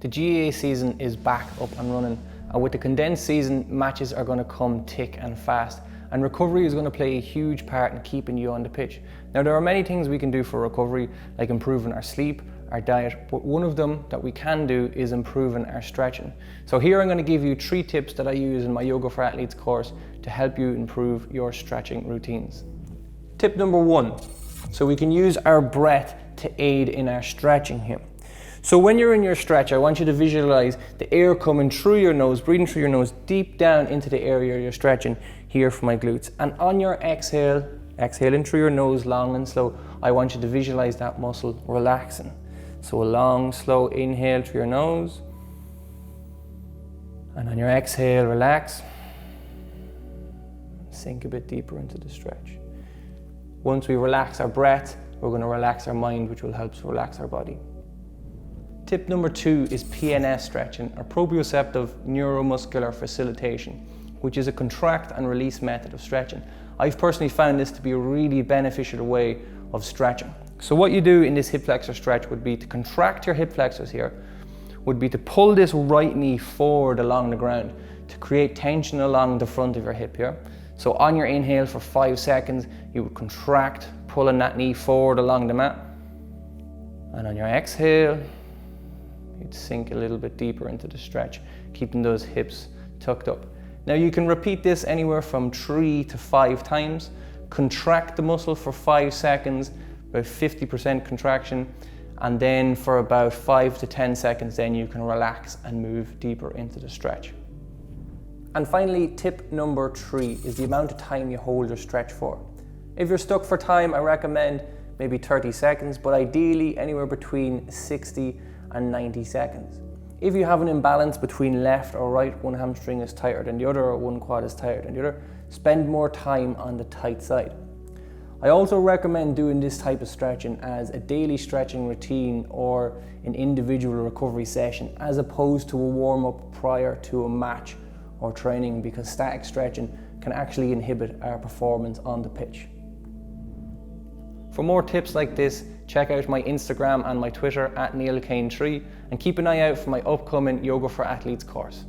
The GAA season is back up and running, and with the condensed season, matches are going to come thick and fast, and recovery is going to play a huge part in keeping you on the pitch. Now, there are many things we can do for recovery, like improving our sleep, our diet, but one of them that we can do is improving our stretching. So here I'm going to give you 3 tips that I use in my Yoga for Athletes course to help you improve your stretching routines. Tip number 1, so we can use our breath to aid in our stretching here. So when you're in your stretch, I want you to visualize the air coming through your nose, breathing through your nose deep down into the area you're stretching here for my glutes. And on your exhale, exhaling through your nose long and slow, I want you to visualize that muscle relaxing. So a long, slow inhale through your nose. And on your exhale, relax. Sink a bit deeper into the stretch. Once we relax our breath, we're going to relax our mind, which will help us relax our body. Tip number 2 is PNS stretching, or proprioceptive neuromuscular facilitation, which is a contract and release method of stretching. I've personally found this to be a really beneficial way of stretching. So what you do in this hip flexor stretch would be to contract your hip flexors here, would be to pull this right knee forward along the ground to create tension along the front of your hip here. So on your inhale for 5 seconds, you would contract, pulling that knee forward along the mat. And on your exhale, you'd sink a little bit deeper into the stretch, keeping those hips tucked up. Now you can repeat this anywhere from 3 to 5 times. Contract the muscle for 5 seconds, about 50% contraction, and then for about 5 to 10 seconds, then you can relax and move deeper into the stretch. And finally, tip number 3 is the amount of time you hold your stretch for. If you're stuck for time, I recommend maybe 30 seconds, but ideally anywhere between 60 and 90 seconds. If you have an imbalance between left or right, one hamstring is tighter than the other or one quad is tighter than the other, spend more time on the tight side. I also recommend doing this type of stretching as a daily stretching routine or an individual recovery session, as opposed to a warm-up prior to a match or training, because static stretching can actually inhibit our performance on the pitch. For more tips like this, check out my Instagram and my Twitter @Níall Kane 3, and keep an eye out for my upcoming Yoga for Athletes course.